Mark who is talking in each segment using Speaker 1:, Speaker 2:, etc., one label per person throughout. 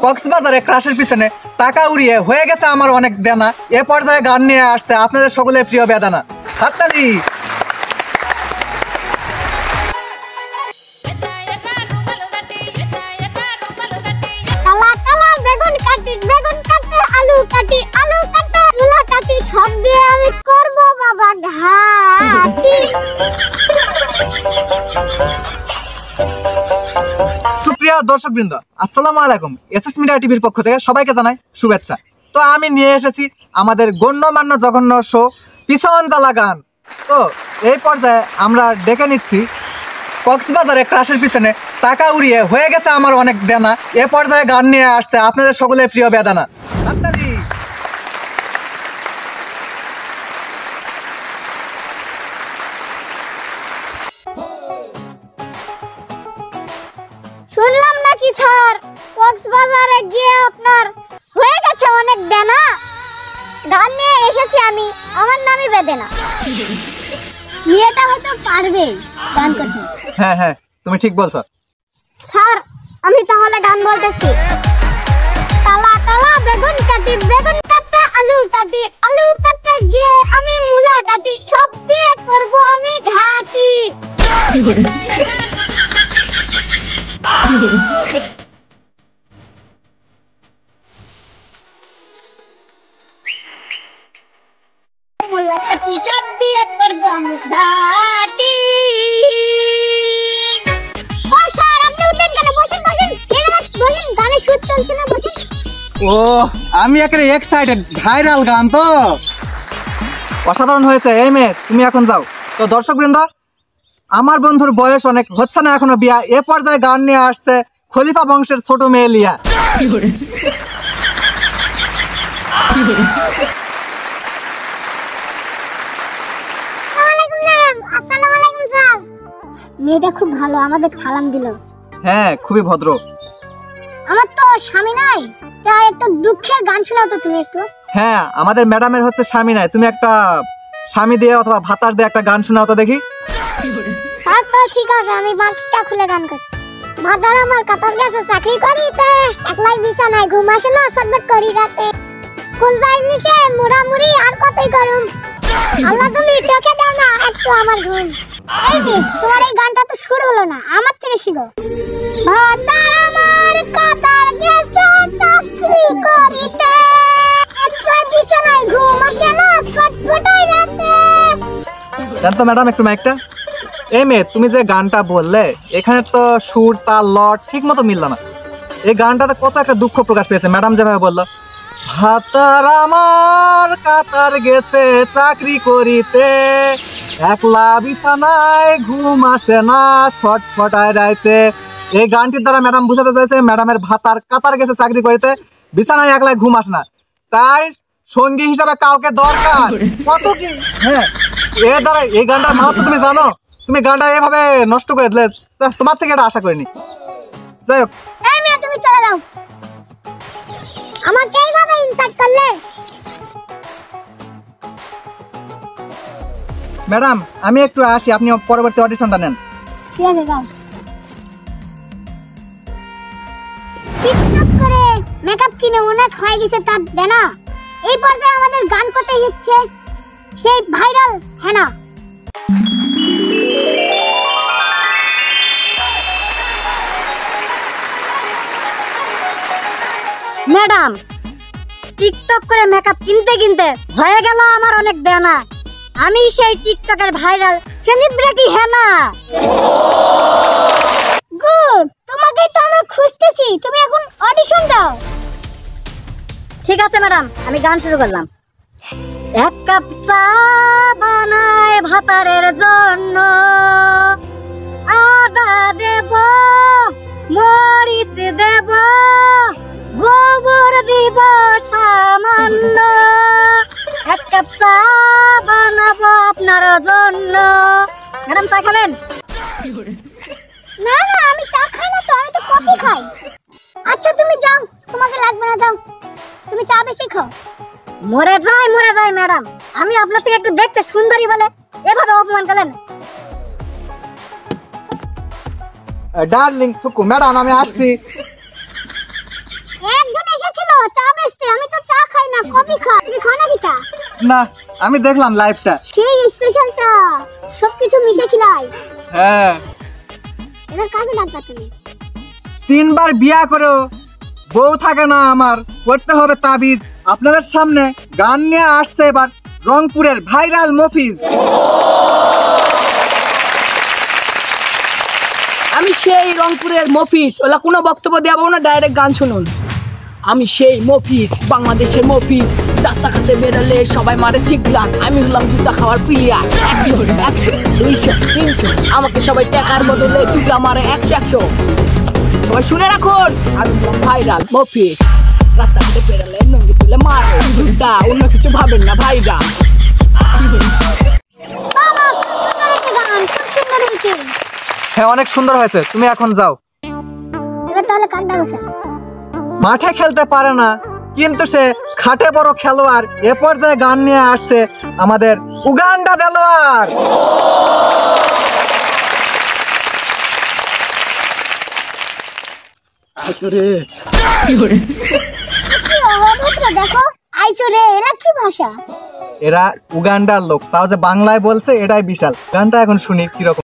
Speaker 1: কক্সবাজারে ক্রাশের পিছনে টাকা উড়িয়ে হয়ে গেছে আমার অনেক দেনা। এ পর্যায়ে গান নিয়ে আসছে আপনাদের সকলের প্রিয় বেদানা। হাততালি।
Speaker 2: কালা কালা বেগুন কাটি আলু কাটি মূলা কাটি সব দিয়ে আমি করব বাবা ঘাটি।
Speaker 1: সুপ্রিয় দর্শকবৃন্দ, আসসালামু আলাইকুম। এসএস মিডিয়া টিভির পক্ষ থেকে সবাইকে জানাই শুভেচ্ছা। তো আমি নিয়ে এসেছি আমাদের গণ্যমান্য জঘন্য শো পিছন জ্বালা গান। তো এই পর্যায়ে আমরা ডেকে নিচ্ছি কক্সবাজারে ক্রাশের পিছনে টাকা উড়িয়ে হয়ে গেছে আমার অনেক দেনা। এ পর্যায়ে গান নিয়ে আসছে আপনাদের সকলের প্রিয় বেদানা। হাততালি।
Speaker 2: শুনলাম নাকি স্যার কক্সবাজারে গিয়ে আপনার হয়ে গেছে অনেক দেনা। গান নিয়ে এসেছি আমি, আমার নামই বেদেনা। মেয়েটা হয়তো পারবে গান করতে।
Speaker 1: হ্যাঁ হ্যাঁ, তুমি ঠিক বলছো
Speaker 2: স্যার। আমি তাহলে গান বলতেছি। কালা কালা বেগুন কাটি আলু কাটি গিয়ে আমি মূলা কাটি সব দিয়ে করব আমি ঘাটি। মূলা কাটি সব দিয়ে করব আমি ঘাটি।
Speaker 1: ও আমি একেবারে এক্সাইটেড। ভাইরাল গান তো অসাধারণ হয়েছে। এই মেয়ে তুমি এখন যাও। তো দর্শকবৃন্দ, আমার বন্ধুর বয়স অনেক হচ্ছে না এখনো বিয়া। এ পর্যায়ে গান নিয়ে আসছে খলিফা বংশের ছোট মেয়ে লিয়া।
Speaker 2: মেয়েটা খুব ভালো, আমাদের সালাম দিল।
Speaker 1: হ্যাঁ, খুবই ভদ্র।
Speaker 2: আমার তো স্বামী নাই, তাই একটু দুঃখের গান শোনাও তো তুমি একটু।
Speaker 1: হ্যাঁ, আমাদের ম্যাডামের হচ্ছে স্বামী নাই, তুমি একটা স্বামী দিয়ে অথবা ভাতার দিয়ে একটা গান শোনাও তো দেখি।
Speaker 2: স্যার তো ঠিক আছে, আমি বাক্সটা খুলে গান করছি। ভাতার আমার কাতার গেছে চাকরি করিতে, একলাই বিছানায় ঘুম আসে না, সটবট করি রাতে। ফুল বাইলিশে মুড়ামুড়ি আর কতই গরম, আল্লাহ তুমি চোখে দাও না একটু আমার ঘুম। এই মেয়ে, তোমার এই গানটা তো সুর হলো না, আমার থেকে শিখো। ভাতার আমার কাতার গেছে চাকরি করিতে, একলাই বিছানায় ঘুম আসে না, ছটফটাই রাতে।
Speaker 1: জানতো ম্যাডাম একটু মাইকটা। এই মেয়ে, তুমি যে গানটা বললে এখানে তো সুর তাল লট ঠিক মতো মিলল না। এই গানটাতে কত একটা দুঃখ প্রকাশ পেয়েছে। ম্যাডাম যেভাবে বললো, ভাতার আমার কাতার গেছে চাকরি করিতে, একলা বিছানায় ঘুম আসে না, ছটফটায় রাইতে। এই গানটির দ্বারা ম্যাডাম বুঝাতে চাইছে ম্যাডামের ভাতার কাতার গেছে চাকরি করিতে, বিছানায় একলা ঘুম আসে না, তাই সঙ্গী হিসাবে কাউকে দরকার। কত কি হ্যাঁ, এর দ্বারা এই গানটার মাহাত্ম্য তুমি জানো? তুমি গানটা এভাবে নষ্ট করে দিলে, তোমার থেকে এটা আশা করিনি। যাই হোক,
Speaker 2: এই মেয়ে তুমি চলে যাও, আমাকে এইভাবে ইনসাল্ট করলে।
Speaker 1: ম্যাডাম আমি একটু আসি, আপনি পরবর্তী অডিশনটা নেন।
Speaker 2: ঠিক আছে, যাও। টিকটক করে মেকআপ কিনে অনেক হয়ে গেছে তার দেনা। এই পর্যায়ে আমাদের গান করতে হচ্ছে সেই ভাইরাল হেনা। ম্যাডাম, টিকটক করে মেকআপ কিনতে হয়ে গেল আমার অনেক দেনা। আমি সেই টিকটকের ভাইরাল সেলিব্রিটি হেনা। গুড, তোমাকেই তো আমরা খুঁজতেছি, তুমি এখন অডিশন দাও। ঠিক আছে ম্যাডাম, আমি গান শুরু করলাম। এক কাপ চা বানায় ভাতারের জন্য, আদা দেব, মরিচ দেব, গোবর দিব সামান্য। এক কাপ চা বানাবো আপনার জন্য। ম্যাডাম চা খাবেন? না না, আমি চা খাই না তো, আমি তো কফি খাই। আচ্ছা তুমি যাও, তোমাকে লাগবে না, যাও, তুমি চা বেশি খাও। মরে যায় ম্যাডাম, আমি আপনার থেকে একটু দেখতে সুন্দরী বলে এভাবে অপমান করলেন।
Speaker 1: ডার্লিং থুকু ম্যাডাম আমি আসছি।
Speaker 2: কফি খাও, তুমি খাও নাকি চা?
Speaker 1: না, আমি দেখলাম লাইভটা।
Speaker 2: সেই স্পেশাল চা, সবকিছু মিশে খিলাই।
Speaker 1: হ্যাঁ।
Speaker 2: এবার কাকে ডাকবা তুমি?
Speaker 1: 3 বার বিয়া করেও বউ থাকে না আমার, করতে হবে তাবিজ। আপনাদের সামনে গান নিয়ে আসছে এবার রংপুরের ভাইরাল মফিজ।
Speaker 3: আমি সেই রংপুরের মফিজ, ওলা কোনো বক্তব্য দেবো না, ডাইরেক্ট গান শুনুন। আমি সেই মফিজ, বাংলাদেশের মফিজ, রাস্তাঘাটে বেরোলে সবাই মারে ঠিক লাগ। আমি হলাম জুতা খাওয়ার প্লেয়ার। 100 200 300 আমাকে সবাই টাকার বদলে জুতা মারে 100 সবাই শুনে রাখুন, আমি হলাম ভাইরাল মফিজ। রাস্তাঘাটে বেরোলে নঙ্গি তুলে মারে জুতা, অন্য কিছু ভাবেন না ভাইরা।
Speaker 2: বাবা, খুব সুন্দর একটা গান, খুব সুন্দর হয়েছে।
Speaker 1: হ্যাঁ, অনেক সুন্দর হয়েছে, তুমি এখন যাও।
Speaker 2: এবার তাহলে কাক ডাকো স্যার।
Speaker 1: মাঠে খেলতে পারে না, কিন্তু সে খাটে বড় খেলোয়াড়। এ পর্যায়ে গান নিয়ে আসছে আমাদের উগান্ডা দেলোয়ার।
Speaker 2: কি অভদ্র দেখো, আইছো রে, এরা কি ভাষা?
Speaker 1: এরা উগান্ডার লোক, তাও যে বাংলায় বলছে এটাই বিশাল। গানটা এখন শুনি কিরকম।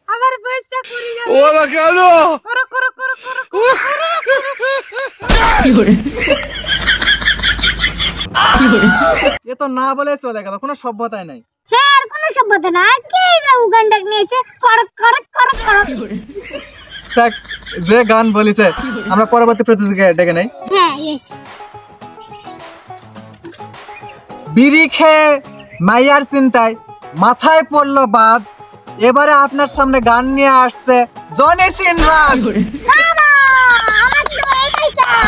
Speaker 3: আমার বয়সটা করি না।
Speaker 4: ওরা কেন?
Speaker 3: করো করো করো করো
Speaker 1: এ তো না বলে চলে গেল, কোনো সভ্যতাই নাই।
Speaker 2: হ্যাঁ, আর কোনো সভ্যতা না। কে এরা উগান্ডা নিয়েছে? করক করক করক করক।
Speaker 1: দেখ, যে গান বলিছে আমরা পরবর্তী প্রতিযোগিতায় ডেকে নেই।
Speaker 2: হ্যাঁ, ইয়েস।
Speaker 1: বিড়ি খেয়ে মাইয়ার চিন্তায় মাথায় পড়লো বাদ। এবারে আপনার সামনে গান নিয়ে আসছে জনি সিনরাজ।
Speaker 2: বাবা, আমার তো এটাই চাই।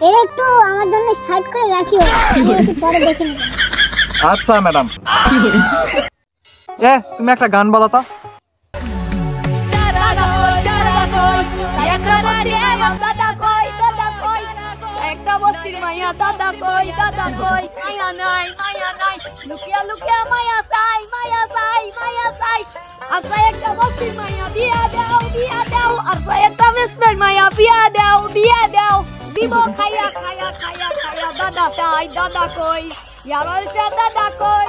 Speaker 2: এর একটু আমার জন্য সাইড করে রাখিও, আমি একটু পরে দেখে নেব।
Speaker 1: আচ্ছা ম্যাডাম। তুমি একটা গান বলো তো।
Speaker 5: একটা বস্তির মাইয়া দাদা কই মায়া নাই লুকিয়া লুকিয়া মায়া চাই আর চাই একটা বস্তির মাইয়া বিয়া দাও আর চাই একটা বেস্তের মাইয়া বিয়া দাও দিব খাইয়া দাদা চাই দাদা কই ইয়ার হইছে দাদা কই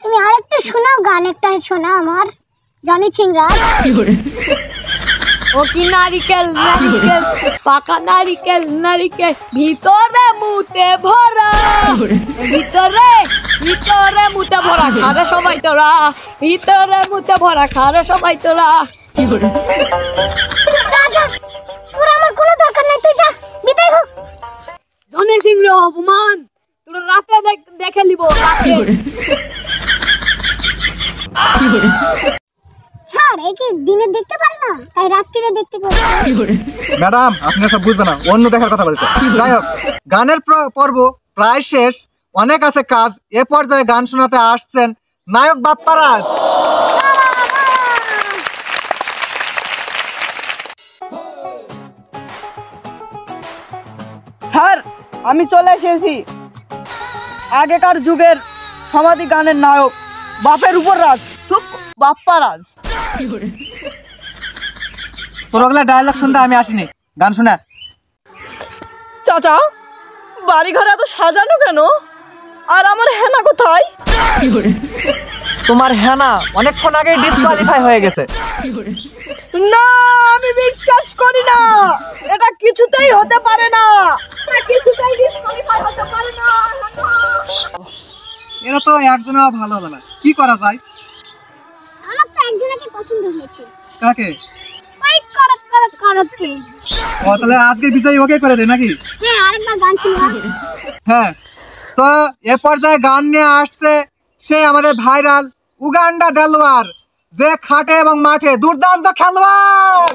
Speaker 2: তুমি আরেকটা শোনাও, গান একটা শোনাও আমার জনি সিনরাজ।
Speaker 5: ও কি নারিকেল পাকা নারিকেল ভিতরে মুতে ভরা ভিতরে মুতে ভরা খারে সবাই তোরা ভিতরে মুতে ভরা খারে সবাই তোরা
Speaker 2: যা যা, তোর আমার কোনো দরকার নাই, তুই যা, বিদায় হ।
Speaker 5: জনি সিংহ অপমান তোরা রাতে দেখে লিব রাতে
Speaker 2: ছাড়, একে দিনে দেখতে পারে না, তাই রাত্রিরে দেখতে পারে।
Speaker 1: ম্যাডাম, আপনি সব বুঝবে না, অন্য দেখার কথা বলছে। যাই হোক, গানের পর্ব প্রায় শেষ, অনেক আছে কাজ। এ পর্যায়ে গান শোনাতে আসছেন নায়ক বাপ্পারাজ।
Speaker 3: স্যার, আমি চলে এসেছি আগেকার যুগের সমাধি গানের নায়ক, বাপের উপর রাজ, বাপ্পা রাজ।
Speaker 1: তোর ওগুলা ডায়লগ শুনতে আমি আসিনি, গান শোনা।
Speaker 3: চাচা, বাড়ি ঘরে এত সাজানো কেন? আর আমার হেনা কোথায়?
Speaker 1: তোমার হেনা অনেকক্ষণ আগে ডিসকোয়ালিফাই হয়ে গেছে।
Speaker 3: না, আমি বিশ্বাস করি না, এটা কিছুতেই হতে পারে না, কিছুতেই disqualify হতে পারে না।
Speaker 1: এরা তো একজনও ভালো হলো না, কি করা যায়?
Speaker 2: আমার তো একজনকে পছন্দ হয়েছে।
Speaker 1: কাকে?
Speaker 2: ওই করক করক করককে।
Speaker 1: ও, তাহলে আজকের বিজয়ী ওকে করে দে নাকি?
Speaker 2: হ্যাঁ, আরেকবার গান শুনবা।
Speaker 1: হ্যাঁ, তো এ পর্যায়ে গান নিয়ে আসছে সেই আমাদের ভাইরাল উগান্ডা দেলোয়ার, যে খাটে এবং মাঠে দুর্দান্ত খেলোয়াড়।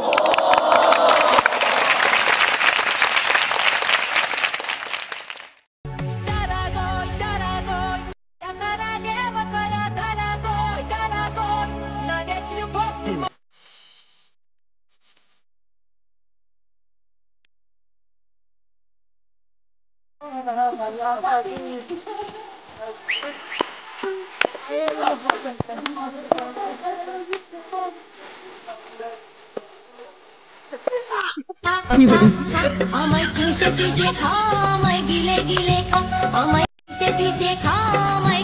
Speaker 4: আমায় কিসে তুই খা আমায় গিলে গিলে খা আমায় কিসে তুই খা আমায়